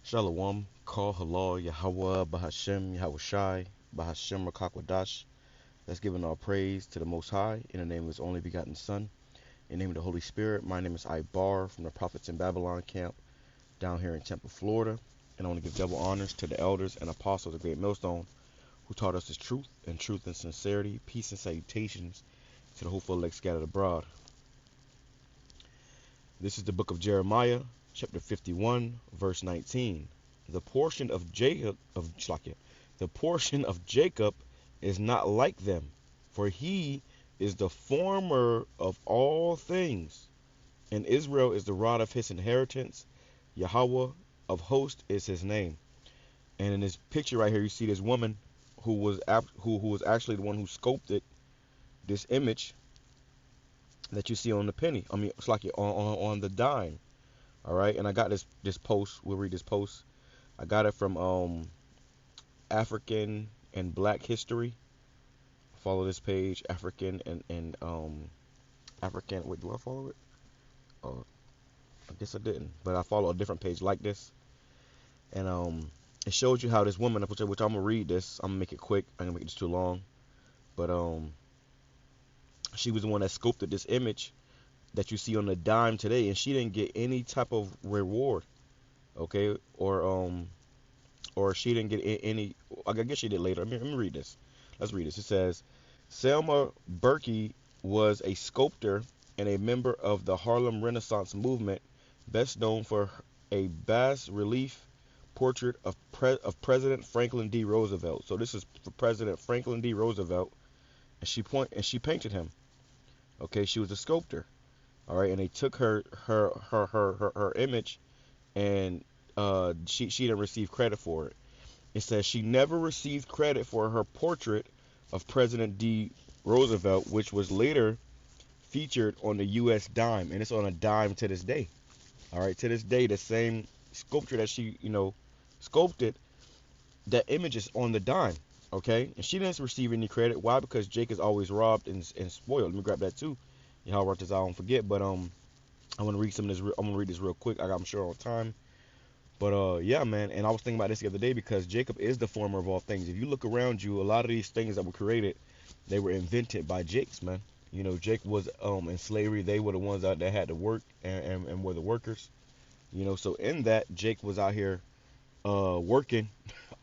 Shalom, call halal, YAHAWAH, BAHASHAM, YAHAWASHI, BAHASHAM, QADASH. Let's give all praise to the Most High, in the name of His only begotten Son, in the name of the Holy Spirit. My name is Ibar from the Prophets in Babylon camp down here in Tampa, Florida. And I want to give double honors to the elders and apostles of Great Millstone who taught us the truth and sincerity, peace and salutations to the hopeful elect scattered abroad. This is the book of Jeremiah, chapter 51, verse 19. The portion of Jacob is not like them, for he is the former of all things, and Israel is the rod of his inheritance. Yahawah of hosts is his name. And in this picture right here, you see this woman who was actually the one who sculpted this image that you see on the penny. I mean, it's like on the dime. All right, and I got this post. We'll read this post. I got it from African and Black History. Follow this page, African and African. Wait, do I follow it? Oh, I guess I didn't, but I follow a different page like this, and it shows you how this woman, which I'm gonna read this. I'm gonna make it quick. I'm gonna make this too long, but she was the one that sculpted this image that you see on the dime today, and she didn't get any type of reward, okay, or she didn't get any. I guess she did later. Let me read this. Let's read this. It says, Selma Burke was a sculptor and a member of the Harlem Renaissance movement, best known for a bas-relief portrait of President Franklin D. Roosevelt. So this is for President Franklin D. Roosevelt, and she painted him. Okay, she was a sculptor. All right, and they took her image, and she didn't receive credit for it. It says she never received credit for her portrait of President D. Roosevelt, which was later featured on the U.S. dime, and it's on a dime to this day. All right, to this day, the same sculpture that she, sculpted, that image is on the dime. Okay, and she didn't receive any credit. Why? Because Jake is always robbed and spoiled. Let me grab that too. Y'all wrote this, I don't forget, but I want to read some of this. I'm gonna read this real quick. I'm sure on time. But yeah, man. And I was thinking about this the other day because Jacob is the former of all things. If you look around you, a lot of these things that were created, they were invented by Jakes, man. Jake was in slavery. They were the ones that had to work and were the workers. So in that, Jake was out here working,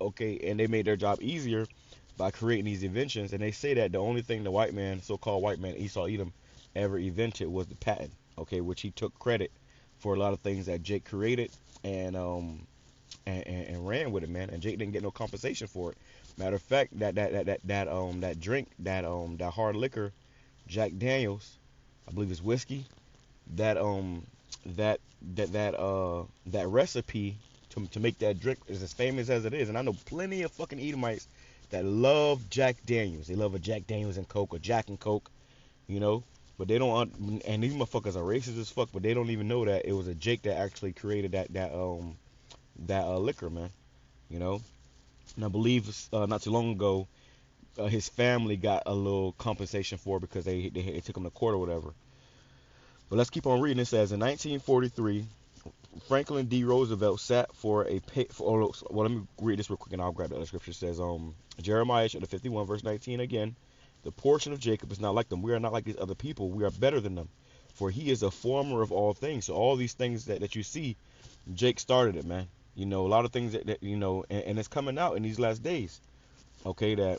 okay, and they made their job easier by creating these inventions. And they say that the only thing the white man, so-called white man Esau Edom, ever invented was the patent, okay, which he took credit for a lot of things that Jake created and ran with it, man. And Jake didn't get no compensation for it. Matter of fact, that drink, that hard liquor, Jack Daniels, I believe it's whiskey, that that recipe to make that drink is as famous as it is. And I know plenty of fucking Edomites that love Jack Daniels. They love a Jack Daniels and Coke or Jack and Coke, but they don't. And these motherfuckers are racist as fuck, but they don't even know that it was a Jake that actually created that liquor, man. And I believe not too long ago, his family got a little compensation for it because they took him to court or whatever. But let's keep on reading. It says in 1943, Franklin D. Roosevelt sat for a well, let me read this real quick and I'll grab the other scripture. It says Jeremiah chapter 51 verse 19 again. The portion of Jacob is not like them. We are not like these other people. We are better than them. For he is a former of all things. So all these things that you see, Jake started it, man. A lot of things that and it's coming out in these last days. Okay, that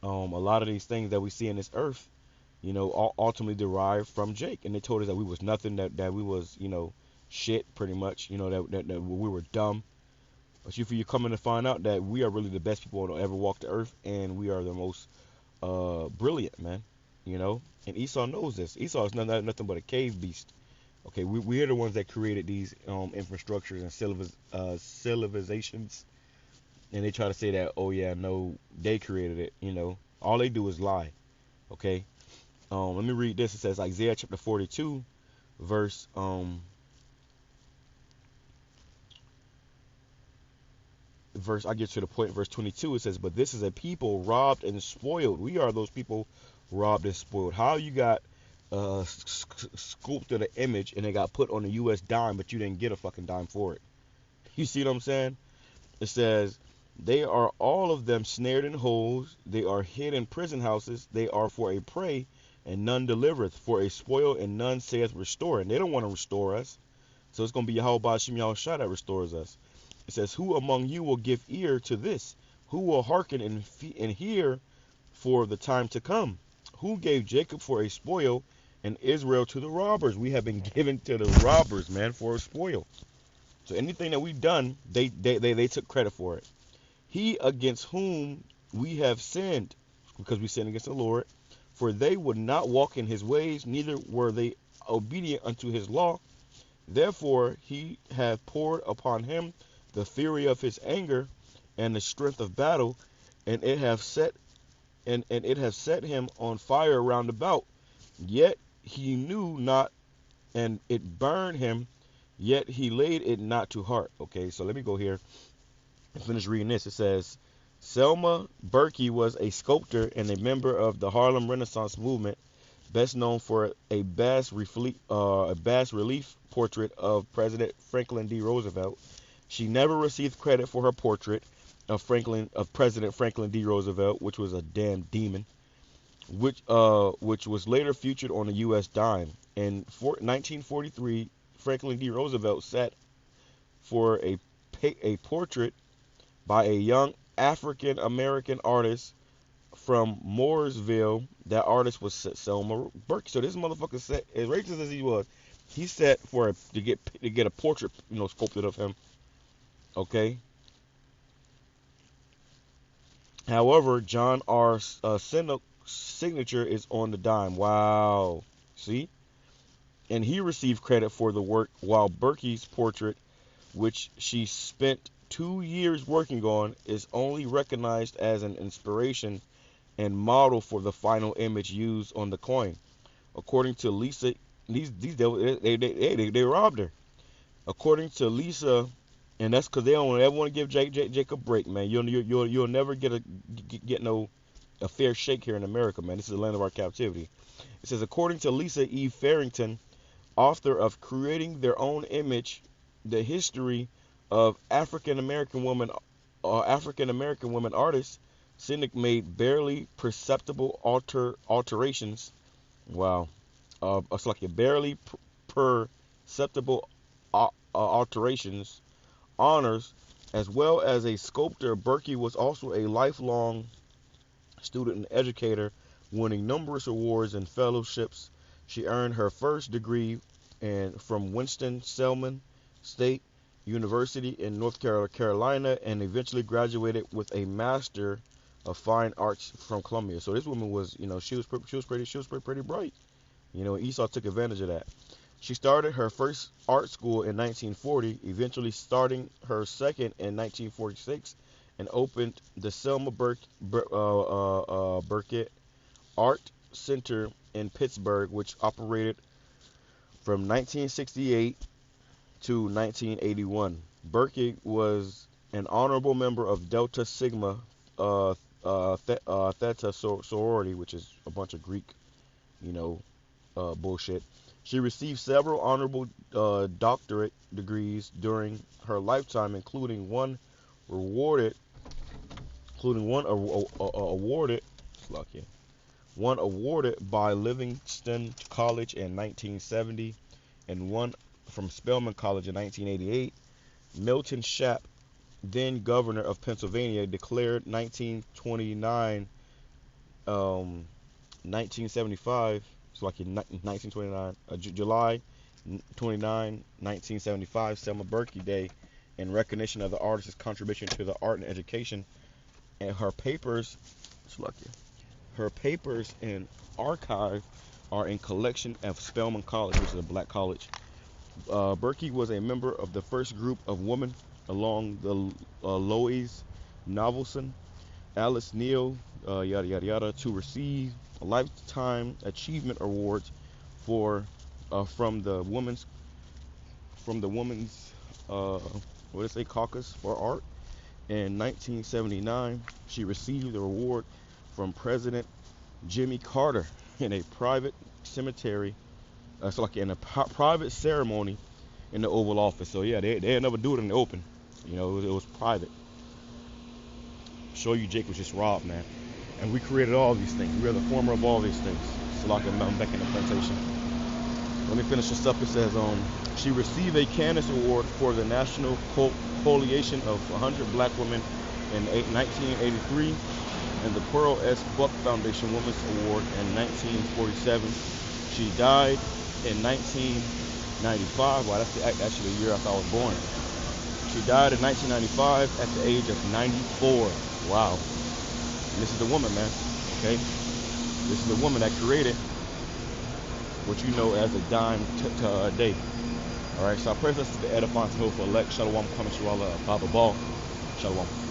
a lot of these things that we see in this earth, ultimately derived from Jake. And they told us that we was nothing, that we was, shit, pretty much, that we were dumb. But you're coming to find out that we are really the best people to ever walk the earth, and we are the most brilliant, man. And Esau knows this. Esau is nothing but a cave beast. Okay, we're the ones that created these infrastructures and civilizations, and they try to say that, oh yeah, no, they created it. All they do is lie. Okay, let me read this. It says Isaiah chapter 42 verse I get to the point, verse 22. It says, but this is a people robbed and spoiled. We are those people robbed and spoiled. How you got sculpted an image and it got put on a U.S. dime, but you didn't get a fucking dime for it? You see what I'm saying? It says, they are all of them snared in holes. They are hid in prison houses. They are for a prey, and none delivereth. For a spoil, and none saith restore. And they don't want to restore us. So it's going to be YAHAWASHI YAHAWASHI that restores us. It says, who among you will give ear to this? Who will hearken and hear for the time to come? Who gave Jacob for a spoil and Israel to the robbers? We have been given to the robbers, man, for a spoil. So anything that we've done, they took credit for it. He against whom we have sinned, because we sinned against the Lord, for they would not walk in his ways, neither were they obedient unto his law. Therefore he hath poured upon him the fury of his anger and the strength of battle, and it hath set him on fire round about. Yet he knew not, and it burned him, yet he laid it not to heart. Okay, so let me go here and finish reading this. It says, Selma Burke was a sculptor and a member of the Harlem Renaissance movement, best known for a bas-relief portrait of President Franklin D. Roosevelt. She never received credit for her portrait of President Franklin D. Roosevelt, which was a damn demon, which was later featured on a U.S. dime. In 1943, Franklin D. Roosevelt sat for a portrait by a young African American artist from Mooresville. That artist was Selma Burke. So this motherfucker said, as racist as he was, he set for to get a portrait, sculpted of him. Okay. However, John R.'s signature is on the dime. Wow. See? And he received credit for the work, while Burke's portrait, which she spent 2 years working on, is only recognized as an inspiration and model for the final image used on the coin. According to Lisa, they robbed her. According to Lisa, and that's because they don't ever want to give Jake a break, man. You'll never get a fair shake here in America, man. This is the land of our captivity. It says, according to Lisa E. Farrington, author of Creating Their Own Image, the history of African American women artists, Cynic made barely perceptible alterations. Wow. It's like a barely perceptible alterations, honors, as well as a sculptor. Burke was also a lifelong student and educator, winning numerous awards and fellowships. She earned her first degree from Winston-Salem State University in North Carolina, and eventually graduated with a Master of Fine Arts from Columbia. So this woman was, she was pretty bright. Esau took advantage of that. She started her first art school in 1940, eventually starting her second in 1946, and opened the Selma Burke Art Center in Pittsburgh, which operated from 1968 to 1981. Burke was an honorable member of Delta Sigma Theta sorority, which is a bunch of Greek, bullshit. She received several honorable doctorate degrees during her lifetime, including one awarded by Livingston College in 1970, and one from Spelman College in 1988. Milton Shapp, then governor of Pennsylvania, declared 1975, so like in 1929, July 29, 1975, Selma Burke Day, in recognition of the artist's contribution to the art and education. And her papers and archive are in collection at Spelman College, which is a black college. Burke was a member of the first group of women along the Lois Novelson, Alice Neal, yada yada yada, to receive a lifetime achievement awards from the women's caucus for art. In 1979, she received the award from President Jimmy Carter in a private cemetery. So like in a private ceremony in the Oval Office. So yeah, they never do it in the open. You know, it was private. Show you Jake was just robbed, man. And we created all these things. We are the former of all these things. So like I'm back in the plantation. Let me finish this up. It says, she received a Candace Award for the National Coalition of 100 Black Women in 1983 and the Pearl S. Buck Foundation Women's Award in 1947. She died in 1995. Wow, that's actually the year after I was born. She died in 1995 at the age of 94. Wow. And this is the woman, man. Okay? This is the woman that created what you know as a dime a day. Alright, so I pray this is the edifying to hope for elect. Shalom, coming to Allah, Baba Ball. Shalom.